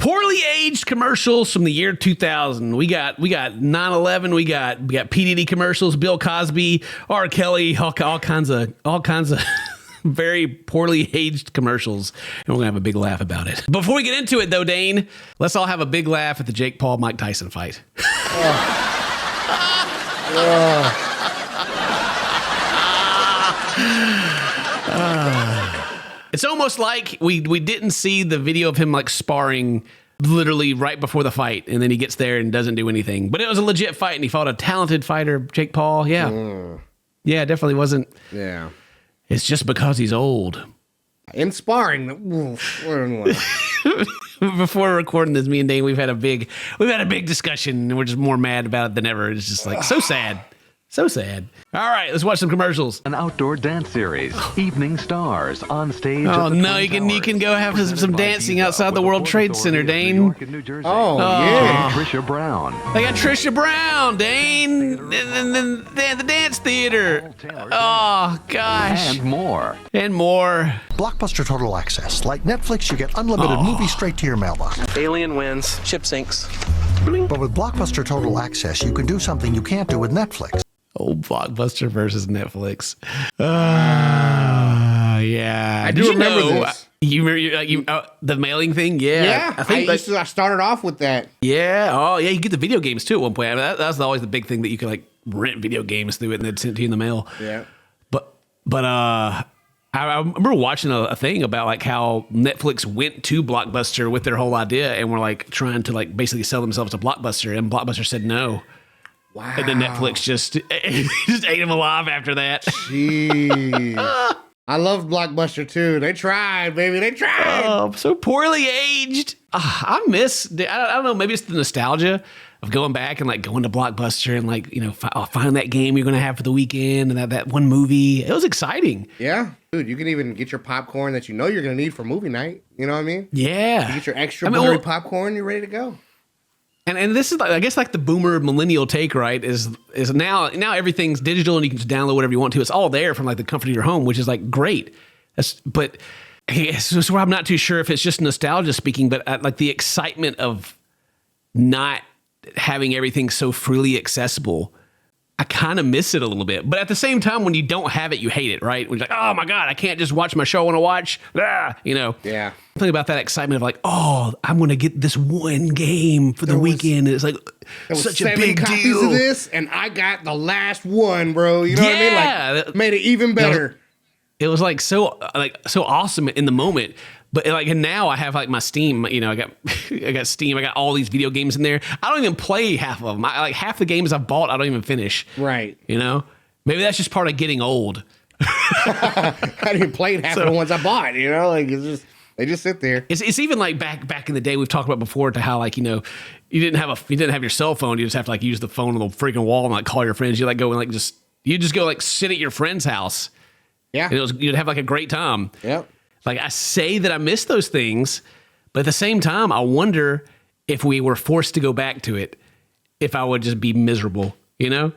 Poorly aged commercials from the year 2000. We got 9/11. We got P. Diddy commercials, Bill Cosby, R. Kelly, all kinds of very poorly aged commercials. And we're gonna have a big laugh about it. Before we get into it, though, Dane, let's all have a big laugh at the Jake Paul Mike Tyson fight. It's almost like we didn't see the video of him like sparring literally right before the fight, and then he gets there and doesn't do anything. But it was a legit fight, and he fought a talented fighter, Jake Paul. Yeah, yeah, it definitely wasn't. Yeah, it's just because he's old. In sparring, before recording this, me and Dane, we've had a big discussion, and we're just more mad about it than ever. It's just like so sad. So sad. All right, let's watch some commercials. An outdoor dance series, Evening Stars, on stage. Oh no, you can go have some dancing outside the World Trade Center, Dane. Oh yeah, Trisha Brown. They got Trisha Brown, Dane, and then the dance theater. Oh gosh, And more. Blockbuster Total Access. Like Netflix, you get unlimited movies straight to your mailbox. Alien wins. Ship sinks. But with Blockbuster Total Access, you can do something you can't do with Netflix. Old Blockbuster versus Netflix. Yeah. I do remember this. You remember the mailing thing? Yeah. Yeah, I started off with that. Yeah. Oh, yeah. You get the video games too at one point. I mean, that was always the big thing that you could like rent video games through it and they'd send it to you in the mail. Yeah. But I remember watching a thing about like how Netflix went to Blockbuster with their whole idea and were like trying to like basically sell themselves to Blockbuster, and Blockbuster said no. Wow. And then Netflix just ate him alive after that. Jeez. I love Blockbuster too. They tried, baby. They tried. Oh, so poorly aged. I don't know, maybe it's the nostalgia of going back and like going to Blockbuster and like, you know, find that game you're going to have for the weekend and that one movie. It was exciting. Yeah. Dude, you can even get your popcorn that you know you're going to need for movie night. You know what I mean? Yeah. You get your extra buttery popcorn, you're ready to go. And this is, I guess, like the boomer millennial take, right? Is now everything's digital and you can just download whatever you want to. It's all there from like the comfort of your home, which is like great. But so I'm not too sure if it's just nostalgia speaking, but like the excitement of not having everything so freely accessible, I kind of miss it a little bit. But at the same time, when you don't have it, you hate it, right? When you're like, oh my God, I can't just watch my show I want to watch. You know? Yeah. Think about that excitement of like, oh, I'm going to get this one game for the weekend. And it's like such a big copies deal. Of this, and I got the last one, bro. You know what I mean? Like, made it even better. It was like so awesome in the moment. But like, and now I have like my Steam, you know, I got Steam, I got all these video games in there. I don't even play half of them. Like half the games I've bought, I don't even finish. Right. You know, maybe that's just part of getting old. I didn't play half of the ones I bought, you know, like they just sit there. It's even like back in the day we've talked about before to how like, you know, you didn't have your cell phone. You just have to like use the phone on the freaking wall and like call your friends. You like go and like you just go like sit at your friend's house. Yeah. And you'd have like a great time. Yep. Like I say that I miss those things, but at the same time, I wonder if we were forced to go back to it, if I would just be miserable, you know?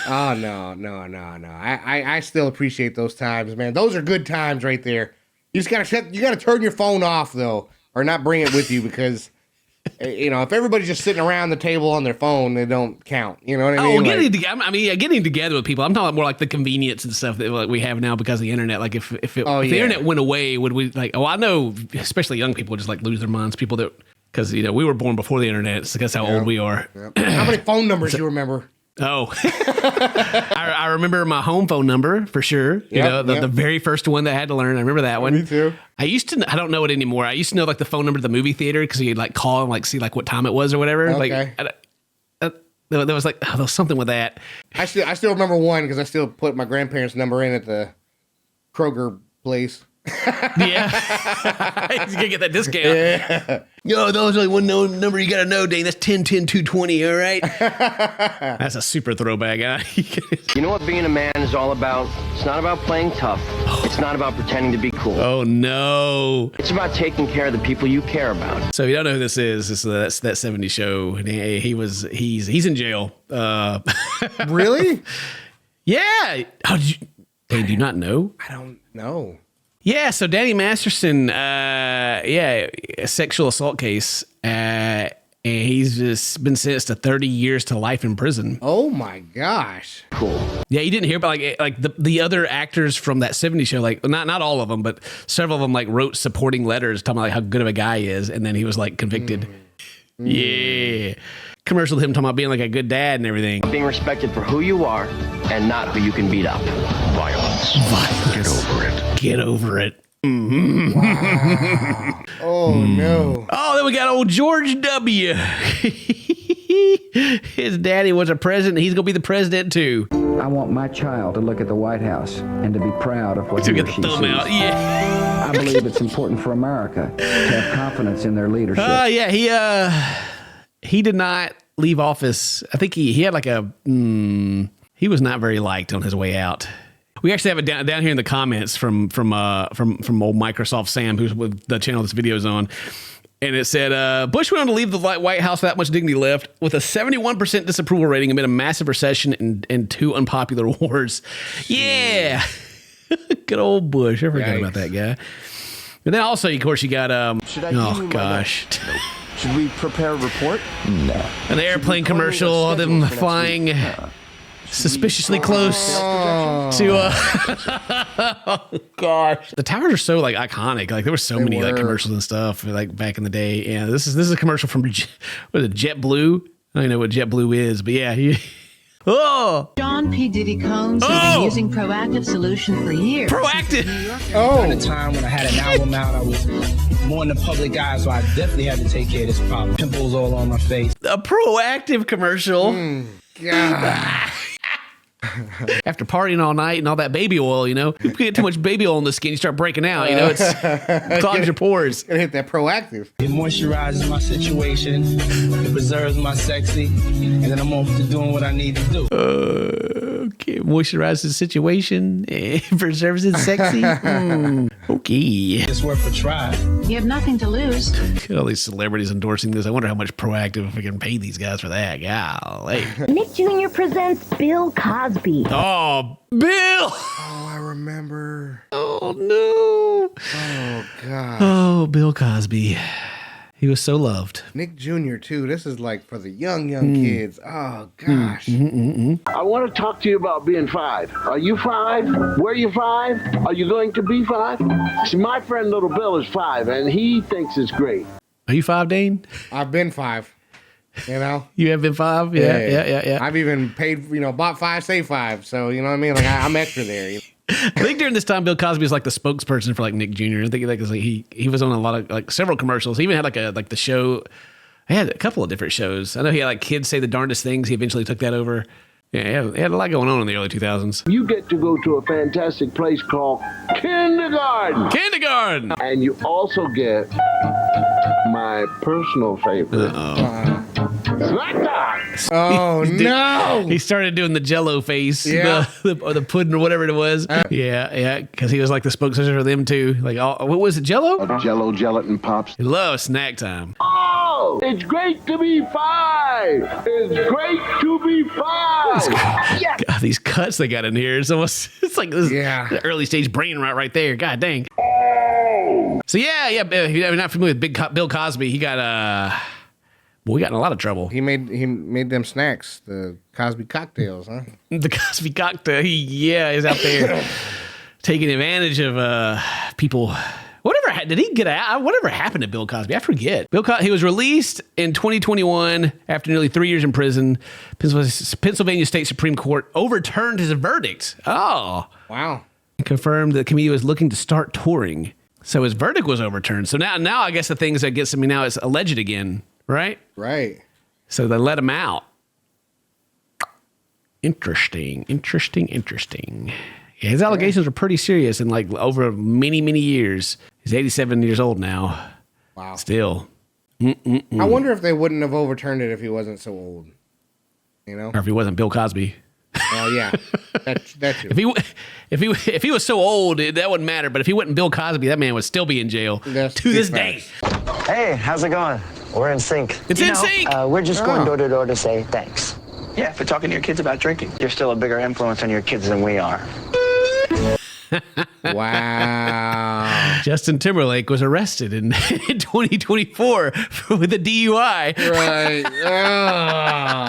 Oh, no. I still appreciate those times, man. Those are good times right there. You just gotta turn your phone off though, or not bring it with you because, you know, if everybody's just sitting around the table on their phone, they don't count. You know what I mean? Getting together with people. I'm talking about more like the convenience and stuff that like, we have now because of the internet. Like if the internet went away, would we like? Oh, I know, especially young people just like lose their minds. People that because you know we were born before the internet, so that's how old we are. Yep. How many phone numbers do you remember? Oh, I remember my home phone number for sure. You know, the very first one that I had to learn. I remember that one. Me too. I don't know it anymore. I used to know like the phone number to the movie theater because you'd like call and like see like what time it was or whatever. Okay. Like there was like there was something with that. I still remember one because I still put my grandparents' number in at the Kroger place. Yeah. You can get that discount. Yeah. Yo, there's only one number you got to know, Dane. That's 10-10-220, all right? That's a super throwback. You know what being a man is all about? It's not about playing tough. It's not about pretending to be cool. Oh, no. It's about taking care of the people you care about. So if you don't know who this is, that's that 70s show. He's in jail. Really? Yeah. How did you... Dane, do you not know? I don't know. Yeah, so Danny Masterson, a sexual assault case. And he's just been sentenced to 30 years to life in prison. Oh my gosh. Cool. Yeah, you didn't hear about like the other actors from that 70s show, like not all of them, but several of them like wrote supporting letters talking about like how good of a guy he is, and then he was like convicted. Yeah. Commercial with him talking about being like a good dad and everything. Being respected for who you are and not who you can beat up. Violence. Get over it. Get over it. Wow. Oh no. Oh, then we got old George W. His daddy was a president. He's gonna be the president too. I want my child to look at the White House and to be proud of what To he or get she the thumb sees. out. Yeah. I believe it's important for America to have confidence in their leadership. He did not leave office. I think he had like he was not very liked on his way out. We actually have it down here in the comments from old Microsoft Sam, who's with the channel this video is on. And it said, Bush went on to leave the White House without much dignity left, with a 71% disapproval rating amid a massive recession and 2 unpopular wars. Yeah. Good old Bush. I forgot about that guy. And then also, of course, you got, Should we prepare a report? No. an airplane commercial, them flying suspiciously close to oh gosh, the towers are so like iconic. Like there were so many like commercials and stuff like back in the day. Yeah, this is a commercial from what is it, JetBlue? I don't even know what JetBlue is, but yeah. John P. Diddy Combs has been using Proactiv solution for years. Proactiv. At a time when I had an album out, I was more in the public eye, so I definitely had to take care of this problem. Pimples all on my face. A Proactiv commercial. God. After partying all night and all that baby oil, you know, you get too much baby oil in the skin, you start breaking out. You know, it clogs your pores. Gotta hit that Proactiv. It moisturizes my situation, it preserves my sexy, and then I'm off to doing what I need to do. Okay, moisturizes the situation, preserves it sexy. Okay. It's worth a try. You have nothing to lose. All these celebrities endorsing this. I wonder how much Proactiv if we can pay these guys for that. Golly. Nick Jr. presents Bill Cosby. Oh, Bill! Oh, I remember. Oh, no. Oh, God. Oh, Bill Cosby. He was so loved. Nick Jr. too. This is like for the young kids. Oh, gosh. I want to talk to you about being 5. Are you 5? Were you 5? Are you going to be 5? See, my friend Little Bill is 5, and he thinks it's great. Are you 5, Dane? I've been 5. You know? You have been 5? Yeah. I've even paid, bought 5, save 5. So, you know what I mean? Like, I'm extra there. I think during this time, Bill Cosby was like the spokesperson for like Nick Jr. I think he was on a lot of like several commercials. He even had like the show. He had a couple of different shows. I know he had like Kids Say the Darndest Things. He eventually took that over. Yeah, he had a lot going on in the early 2000s. You get to go to a fantastic place called Kindergarten. Kindergarten! And you also get my personal favorite. Smackdown! Oh, no! He started doing the Jello face, Yeah. or the pudding or whatever it was. Yeah, because he was like the spokesperson for them too. Like, what was it, Jello? Jello, gelatin pops. He loves snack time. Oh, it's great to be 5. It's great to be 5. Yes. God, these cuts they got in here. It's like this early stage brain rot right there. God dang. So yeah. If you're not familiar with Bill Cosby, he got we got in a lot of trouble. He made them snacks, the Cosby cocktails, huh? The Cosby cocktail. He's out there taking advantage of people. Whatever did he get out? Whatever happened to Bill Cosby? I forget. He was released in 2021 after nearly 3 years in prison. Pennsylvania State Supreme Court overturned his verdict. Oh, wow! Confirmed that the comedian was looking to start touring, so his verdict was overturned. So now I guess the things that gets me now is alleged again, right? Right. So they let him out. Interesting. Yeah, his allegations are pretty serious and like over many, many years. He's 87 years old now. Wow. Still. I wonder if they wouldn't have overturned it if he wasn't so old. You know? Or if he wasn't Bill Cosby. Oh, yeah. That's true. If he was so old, that wouldn't matter. But if he wasn't Bill Cosby, that man would still be in jail to this day. Hey, how's it going? We're in sync. It's in sync. We're just going door to door to say thanks. Yeah, for talking to your kids about drinking. You're still a bigger influence on your kids than we are. Wow. Justin Timberlake was arrested in 2024 with a DUI. Right.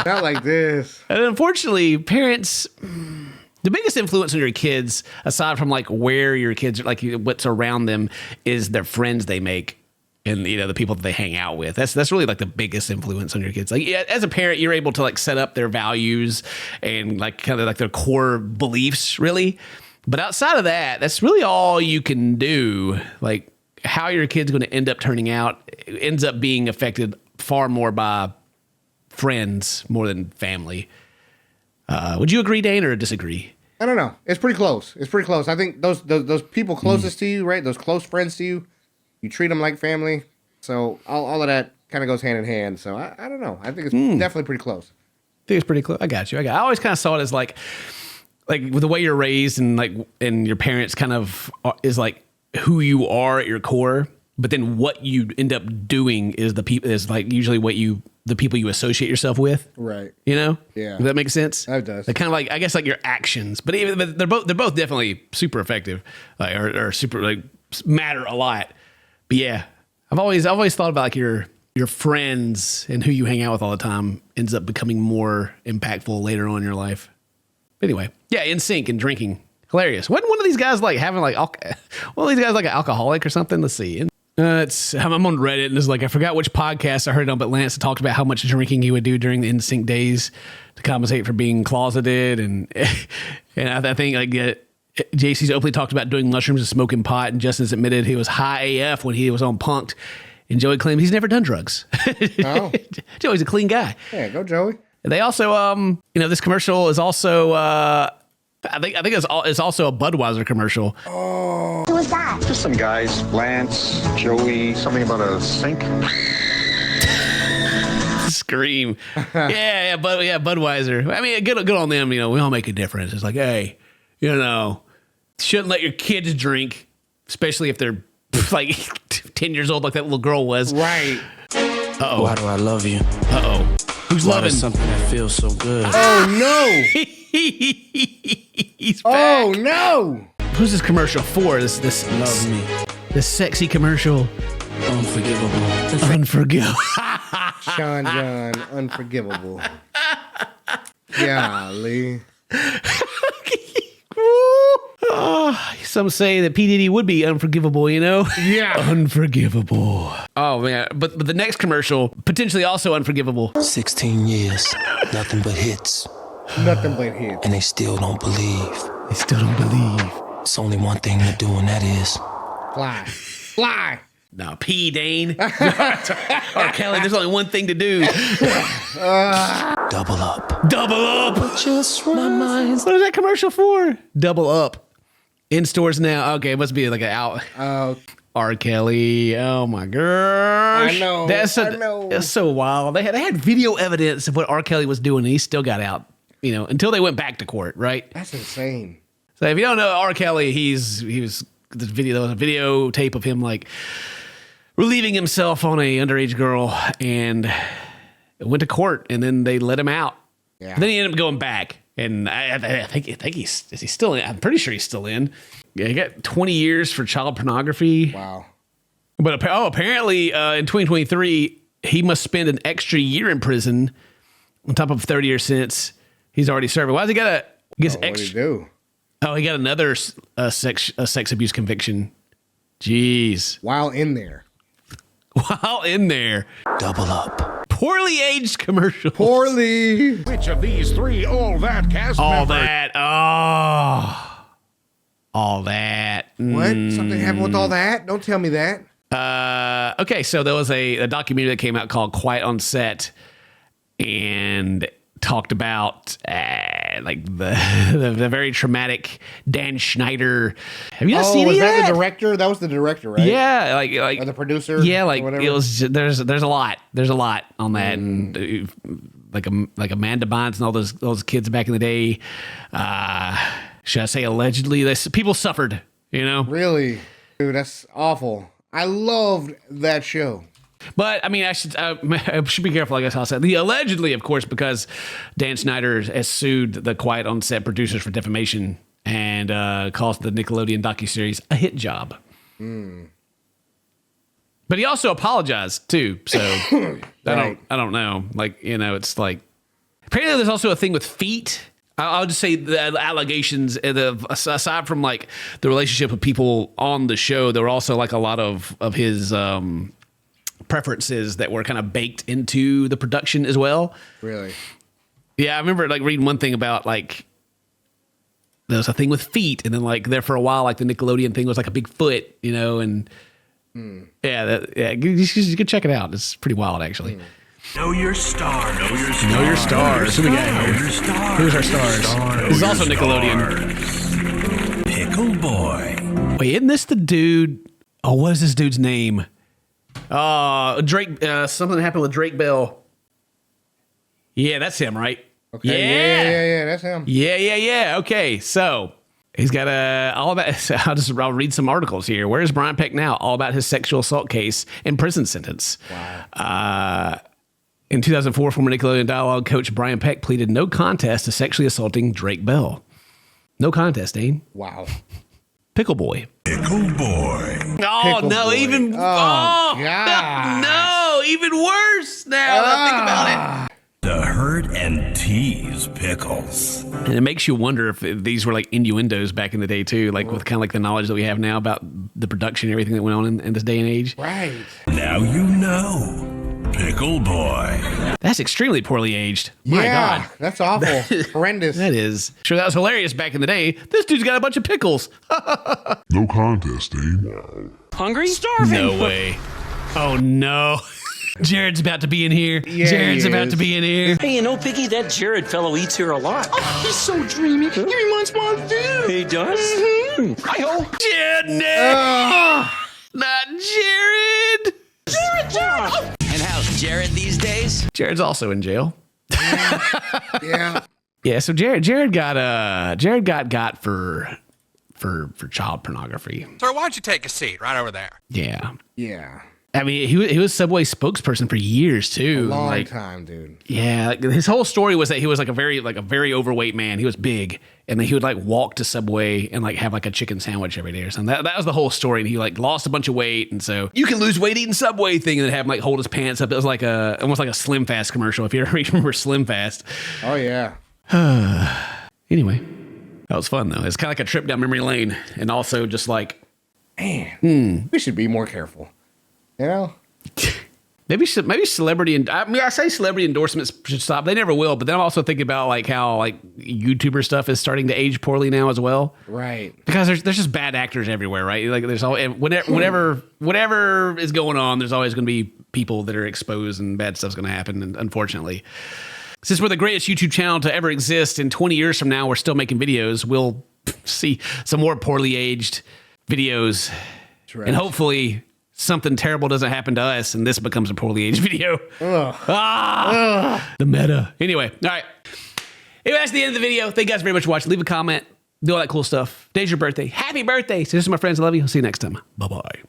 Not like this. And unfortunately, parents, the biggest influence on your kids, aside from like where your kids are, like what's around them, is their friends they make. And the people that they hang out with. That's really like the biggest influence on your kids. Like as a parent, you're able to like set up their values and like kind of like their core beliefs, really. But outside of that, that's really all you can do. Like how your kid's going to end up turning out ends up being affected far more by friends more than family. Would you agree, Dane, or disagree? I don't know. It's pretty close. I think those people closest to you, right? Those close friends to you. You treat them like family, so all of that kind of goes hand in hand. So I don't know. I think it's definitely pretty close. I think it's pretty close. I got you. I always kind of saw it as like with the way you're raised and your parents kind of is like who you are at your core. But then what you end up doing is like usually the people you associate yourself with. Right. Yeah. Does that make sense? That does. They're kind of like, I guess, like your actions. But they're both definitely super effective, or super like matter a lot. But yeah, I've always thought about like your friends and who you hang out with all the time ends up becoming more impactful later on in your life. But anyway, yeah, NSYNC and drinking, hilarious. Wasn't one of these guys like having like one of these guys like an alcoholic or something? Let's see. I'm on Reddit and it's like I forgot which podcast I heard it on, but Lance talked about how much drinking he would do during the NSYNC days to compensate for being closeted, and I think like. JC's openly talked about doing mushrooms and smoking pot, and Justin's admitted he was high AF when he was on Punk'd, and Joey claimed he's never done drugs. Oh. Joey's a clean guy. Yeah, go Joey. And they also, this commercial is also, I think it's also a Budweiser commercial. Oh. Who was that? Just some guys, Lance, Joey, something about a sink. Scream. yeah, Budweiser. I mean, good on them. We all make a difference. It's like, hey, shouldn't let your kids drink, especially if they're like 10 years old, like that little girl was. Right. Uh-oh. Why do I love you? Uh-oh. Who's Why loving? does something that feels so good? Oh, no. He's back. Oh, no. Who's this commercial for? This Love me. This sexy commercial. Unforgivable. Unforgivable. Sean John, unforgivable. Golly. Some say that P. Diddy would be unforgivable, Yeah. Unforgivable. Oh, man. But the next commercial, potentially also unforgivable. 16 years, nothing but hits. Nothing but hits. And they still don't believe. They still don't believe. It's only one thing to do, and that is... Fly. No, P. Dane. Or Kelly, there's only one thing to do. Double up. Double up. Just my mind. What is that commercial for? Double up. In stores now. Okay, it must be like an out. R. Kelly. Oh my gosh. I know. That's so wild. They had video evidence of what R. Kelly was doing, and he still got out. Until they went back to court, right? That's insane. So if you don't know R. Kelly, there was a videotape of him like relieving himself on a underage girl, and went to court, and then they let him out. Yeah. Then he ended up going back. And I think is he still in? I'm pretty sure he's still in. Yeah, he got 20 years for child pornography. Wow. But apparently in 2023, he must spend an extra year in prison on top of 30 year sentence he's already serving. Why does he got extra? What did he do? Oh, he got another sex abuse conviction. Jeez. While in there. Double up. Poorly aged commercials. Poorly. Which of these three all that cast All members? that. Oh. All that. What? Something happened with all that? Don't tell me that. Okay, so there was a documentary that came out called Quiet on Set, and talked about like the very traumatic Dan Schneider. Have you not seen was that? The director? That was the director, right? Yeah, like or the producer. Yeah, like or it was. There's a lot. There's a lot on that, and like Amanda Bynes and all those kids back in the day. Should I say allegedly? People suffered. Really, dude, that's awful. I loved that show. But I mean, I should be careful. I guess I'll say the allegedly, of course, because Dan Schneider has sued the Quiet on Set producers for defamation, and calls the Nickelodeon docuseries a hit job. But he also apologized too. So I don't know. Like, it's like, apparently there's also a thing with feet. I'll just say the allegations, aside from like the relationship of people on the show, there were also like a lot of his preferences that were kind of baked into the production as well. Really? Yeah, I remember like reading one thing about like there was a thing with feet, and then like there for a while, like the Nickelodeon thing was like a big foot, and you should check it out. It's pretty wild, actually. Know your star. Know your star. Know your stars. Who we got here? Who's our stars? This is also Nickelodeon. Pickle Boy. Wait, isn't this the dude? Oh, what is this dude's name? Drake. Something happened with Drake Bell. Yeah, that's him, right? Okay. Yeah, that's him. Yeah. Okay, so he's got all about. I'll read some articles here. Where is Brian Peck now? All about his sexual assault case and prison sentence. Wow. In 2004, former Nickelodeon dialogue coach Brian Peck pleaded no contest to sexually assaulting Drake Bell. No contest, Dane. Wow. Pickle Boy. Pickle Boy. Oh, Pickle no, Boy. even... God. No, even worse now that I think about it. The hurt and tease pickles. And it makes you wonder if these were like innuendos back in the day, too, like with kind of like the knowledge that we have now about the production and everything that went on in this day and age. Right. Now you know. Pickle Boy. That's extremely poorly aged. My God. That's awful. Horrendous. That is. Sure, that was hilarious back in the day. This dude's got a bunch of pickles. No contest, Dane. Hungry? Starving. No way. Oh, no. Jared's about to be in here. Yeah, Jared's about to be in here. Hey, Piggy, that Jared fellow eats here a lot. Oh, he's so dreamy. He reminds me of you. He does? Mm-hmm. Hi-ho. Jared, not Jared. Jared. And how's Jared these days? Jared's also in jail. Yeah. Yeah, so Jared got for child pornography. Sir, why don't you take a seat right over there? Yeah. Yeah. I mean, he was Subway spokesperson for years too. A long like, time, dude. Yeah, like, his whole story was that he was like a very overweight man. He was big, and then he would like walk to Subway and like have like a chicken sandwich every day or something. That was the whole story. And he like lost a bunch of weight, and so you can lose weight eating Subway thing, and then have him like hold his pants up. It was like almost like a Slim Fast commercial. If you ever remember Slim Fast. Oh yeah. Anyway, that was fun though. It's kind of like a trip down memory lane, and also just like, man, we should be more careful. You know. Maybe celebrity and I say celebrity endorsements should stop. They never will. But then I'm also thinking about like how like YouTuber stuff is starting to age poorly now as well. Right. Because there's just bad actors everywhere, right? Like there's all whatever is going on, there's always going to be people that are exposed and bad stuff's going to happen. And unfortunately, since we're the greatest YouTube channel to ever exist, in 20 years from now we're still making videos, we'll see some more poorly aged videos, right. And hopefully something terrible doesn't happen to us and this becomes a poorly aged video. The meta. Anyway, all right. Anyway, that's the end of the video. Thank you guys very much for watching. Leave a comment. Do all that cool stuff. Today's your birthday. Happy birthday. So this is my friends. I love you. I'll see you next time. Bye-bye.